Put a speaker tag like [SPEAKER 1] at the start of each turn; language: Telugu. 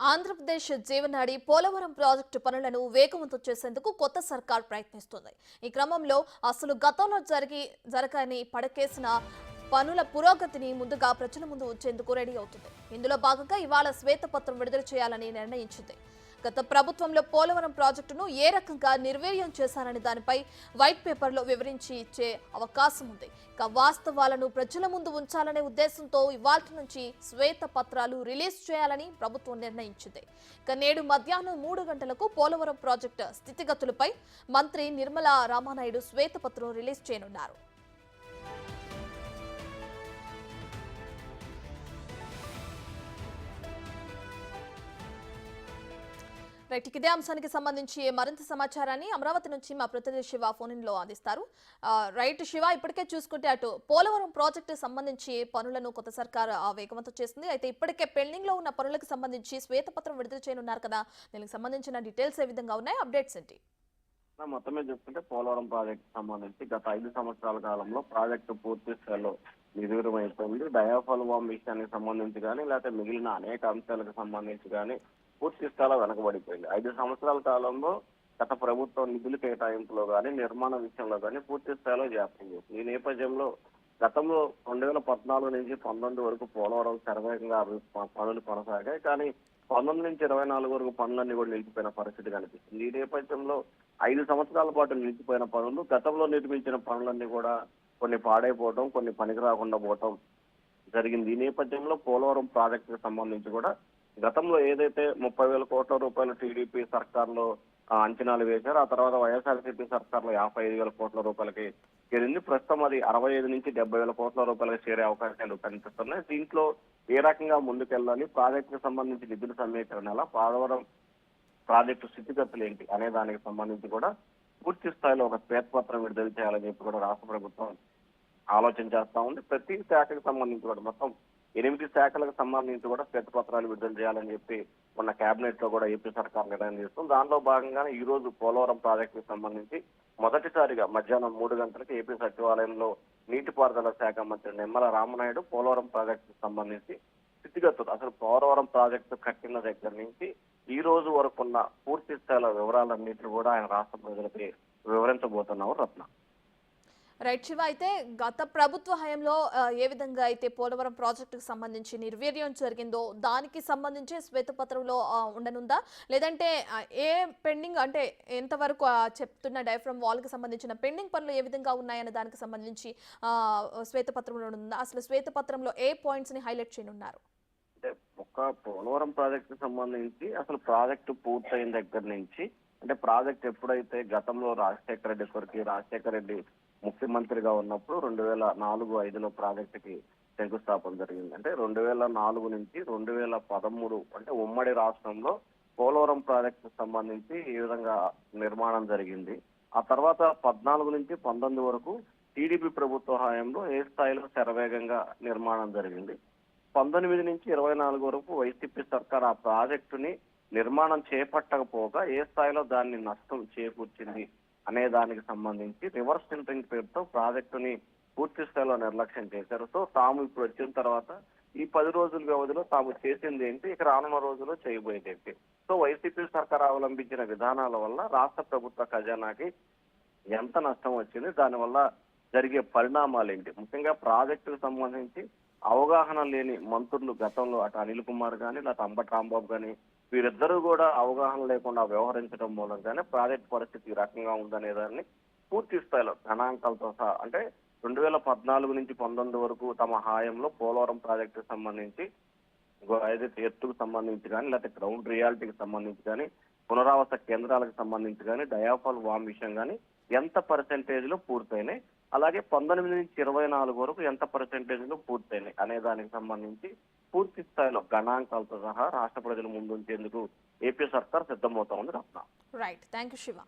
[SPEAKER 1] ఆంధ్రప్రదేశ్ జీవనాడి పోలవరం ప్రాజెక్టు పనులను వేగవంతం చేసేందుకు కొత్త సర్కార్ ప్రయత్నిస్తుంది. ఈ క్రమంలో అసలు గతంలో జరగని పడకేసిన పనుల పురోగతిని ముందుగా ప్రజల ముందు ఉంచేందుకు రెడీ అవుతుంది. ఇందులో భాగంగా ఇవాళ శ్వేతపత్రం విడుదల చేయాలని నిర్ణయించింది. గత ప్రభుత్వంలో పోలవరం ప్రాజెక్టును ఏ రకంగా నిర్వీర్యం చేశారనే దానిపై వైట్ పేపర్లో వివరించి ఇచ్చే అవకాశం ఉంది. ఇక వాస్తవాలను ప్రజల ముందు ఉంచాలనే ఉద్దేశంతో ఇవాల్టి నుంచి శ్వేత పత్రాలు రిలీజ్ చేయాలని ప్రభుత్వం నిర్ణయించింది. ఇక నేడు మధ్యాహ్నం 3 గంటలకు పోలవరం ప్రాజెక్టు స్థితిగతులపై మంత్రి నిర్మలా రామానాయుడు శ్వేతపత్రం రిలీజ్ చేయనున్నారు. రైట్, ఇదే అంశానికి సంబంధించి మరింత సమాచారాన్ని అమరావతి నుంచి మా ప్రతినిధి శివ ఫోన్ లో అందిస్తారు. రైట్ శివ, ఇప్పటికే చూసుకుంటే అటు పోలవరం ప్రాజెక్టు సంబంధించి పనులను కొత్త సర్కార్ వేగవంతం చేస్తుంది. అయితే ఇప్పటికే పెండింగ్ లో ఉన్న పనులకు సంబంధించి శ్వేతపత్రం విడుదల చేయనున్నారు కదా, దీనికి సంబంధించిన డీటెయిల్స్ ఏ విధంగా ఉన్నాయి, అప్డేట్స్ ఏంటి?
[SPEAKER 2] మొత్తమే చూసుకుంటే పోలవరం ప్రాజెక్టు సంబంధించి గత 5 సంవత్సరాల కాలంలో ప్రాజెక్టు పూర్తి స్థాయిలో నిర్వీర్యమైపోయింది. డయాఫాల్ వామ్ విషయానికి సంబంధించి కానీ లేకపోతే మిగిలిన అనేక అంశాలకు సంబంధించి కానీ పూర్తి స్థాయిలో వెనకబడిపోయింది. 5 సంవత్సరాల కాలంలో గత ప్రభుత్వం నిధుల కేటాయింపులో కానీ నిర్మాణ విషయంలో కానీ పూర్తి స్థాయిలో జాప్యం చేసింది. ఈ నేపథ్యంలో గతంలో 2014 నుంచి 19 వరకు పోలవరం శరవేగంగా పనులు కొనసాగాయి. కానీ 19 నుంచి 24 వరకు పనులన్నీ కూడా నిలిచిపోయిన పరిస్థితి కనిపిస్తుంది. ఈ నేపథ్యంలో 5 సంవత్సరాల పాటు నిలిచిపోయిన పనులు, గతంలో నిర్మించిన పనులన్నీ కూడా కొన్ని పాడైపోవడం, కొన్ని పనికి రాకుండా పోవటం జరిగింది. ఈ నేపథ్యంలో పోలవరం ప్రాజెక్టుకు సంబంధించి కూడా గతంలో ఏదైతే 30,000 కోట్ల రూపాయలు టీడీపీ సర్కార్లో అంచనాలు వేశారు, ఆ తర్వాత వైఎస్ఆర్సీపీ సర్కార్లో 55,000 కోట్ల రూపాయలకి చేరింది. ప్రస్తుతం అది 65 నుంచి 70,000 కోట్ల రూపాయలకి చేరే అవకాశాలు కనిపిస్తున్నాయి. దీంట్లో ఏ రకంగా ముందుకెళ్ళాలి, ప్రాజెక్టుకు సంబంధించి నిధుల సమీకరణ ఎలా, పోలవరం ప్రాజెక్టు స్థితిగతులు ఏంటి అనే దానికి సంబంధించి కూడా పూర్తి స్థాయిలో ఒక శ్వేతపత్రం విడుదల చేయాలని చెప్పి కూడా రాష్ట్ర ప్రభుత్వం ఆలోచన చేస్తా ఉంది. ప్రతి శాఖకు సంబంధించి కూడా మొత్తం 8 శాఖలకు సంబంధించి కూడా శ్వేతపత్రాలు విడుదల చేయాలని చెప్పి మొన్న కేబినెట్ లో కూడా ఏపీ సర్కార్ నిర్ణయం తీసుకుంది. దానిలో భాగంగానే ఈ రోజు పోలవరం ప్రాజెక్టుకు సంబంధించి మొదటిసారిగా మధ్యాహ్నం 3 గంటలకు ఏపీ సచివాలయంలో నీటిపారుదల శాఖ మంత్రి నిమ్మల రామనాయుడు పోలవరం ప్రాజెక్టుకు సంబంధించి స్థితిగతులు, అసలు పోలవరం ప్రాజెక్టు కట్టిన దగ్గర నుంచి ఈ రోజు వరకు ఉన్న పూర్తి స్థాయిలో వివరాలన్నింటినీ కూడా ఆయన రాష్ట్ర ప్రజలకి వివరించబోతున్నారు. రత్న.
[SPEAKER 1] రైట్ శివ, అయితే గత ప్రభుత్వ హయాంలో ఏ విధంగా అయితే పోలవరం ప్రాజెక్టుకు సంబంధించి నిర్వీర్యం జరిగిందో దానికి సంబంధించి శ్వేతపత్రంలో ఉండనుందా, లేదంటే ఏ పెండింగ్ అంటే ఎంతవరకు చెప్తున్న డయాఫ్రమ్ వాల్ కి సంబంధించిన పెండింగ్ పనులు ఏ విధంగా ఉన్నాయన్న దానికి సంబంధించి శ్వేతపత్రంలో ఉందా? అసలు శ్వేతపత్రంలో ఏ పాయింట్స్ ని హైలైట్ చేయనున్నారు?
[SPEAKER 2] అంటే ఒక పోలవరం ప్రాజెక్టు సంబంధించి అసలు ప్రాజెక్టు పూర్తయిన దగ్గర నుంచి, అంటే ప్రాజెక్ట్ ఎప్పుడైతే గతంలో రాజశేఖర రెడ్డి ముఖ్యమంత్రిగా ఉన్నప్పుడు 2004-05లో ప్రాజెక్టుకి శంకుస్థాపన జరిగింది. అంటే 2004 నుంచి 2013 అంటే ఉమ్మడి రాష్ట్రంలో పోలవరం ప్రాజెక్టుకు సంబంధించి ఈ విధంగా నిర్మాణం జరిగింది. ఆ తర్వాత 14 నుంచి 19 వరకు టీడీపీ ప్రభుత్వ హయాంలో ఏ స్థాయిలో శరవేగంగా నిర్మాణం జరిగింది. 19 నుంచి 24 వరకు వైసీపీ సర్కార్ ఆ ప్రాజెక్టుని నిర్మాణం చేపట్టకపోగా ఏ స్థాయిలో దాన్ని నష్టం చేకూర్చింది అనే దానికి సంబంధించి రివర్స్ టెండరింగ్ పేరుతో ప్రాజెక్టుని పూర్తి స్థాయిలో నిర్లక్ష్యం చేశారు. సో తాము ఇప్పుడు వచ్చిన తర్వాత ఈ 10 రోజుల వ్యవధిలో తాము చేసింది ఏంటి, ఇక రానున్న రోజుల్లో చేయబోయేది ఏంటి. సో వైసీపీ సర్కార్ అవలంబించిన విధానాల వల్ల రాష్ట్ర ప్రభుత్వ ఖజానాకి ఎంత నష్టం వచ్చింది, దానివల్ల జరిగే పరిణామాలు ఏంటి, ముఖ్యంగా ప్రాజెక్టుకు సంబంధించి అవగాహన లేని మంత్రులు గతంలో అటు అనిల్ కుమార్ కానీ లేకపోతే అంబటి రాంబాబు కానీ వీరిద్దరూ కూడా అవగాహన లేకుండా వ్యవహరించడం మూలంగానే ప్రాజెక్ట్ పరిస్థితి ఈ రకంగా ఉందనే దాన్ని పూర్తి స్థాయిలో గణాంకాలతో సహా, అంటే 2014 నుంచి 19 వరకు తమ హాయంలో పోలవరం ప్రాజెక్టుకు సంబంధించి ఏదైతే ఎత్తుకు సంబంధించి కానీ లేకపోతే గ్రౌండ్ రియాలిటీకి సంబంధించి కానీ పునరావాస కేంద్రాలకు సంబంధించి కానీ డయాఫాల్ వామ్ విషయం కానీ ఎంత పర్సెంటేజ్ లో పూర్తయినాయి, అలాగే 19 నుంచి 24 వరకు ఎంత పర్సెంటేజ్ లో పూర్తయినాయి అనే దానికి సంబంధించి పూర్తి స్థాయిలో గణాంకాలతో సహా రాష్ట్ర ప్రజల ముందు ఉంచేందుకు ఏపీ సర్కార్ సిద్ధమవుతా ఉంది. Ratna.
[SPEAKER 1] Right, thank you Shiva.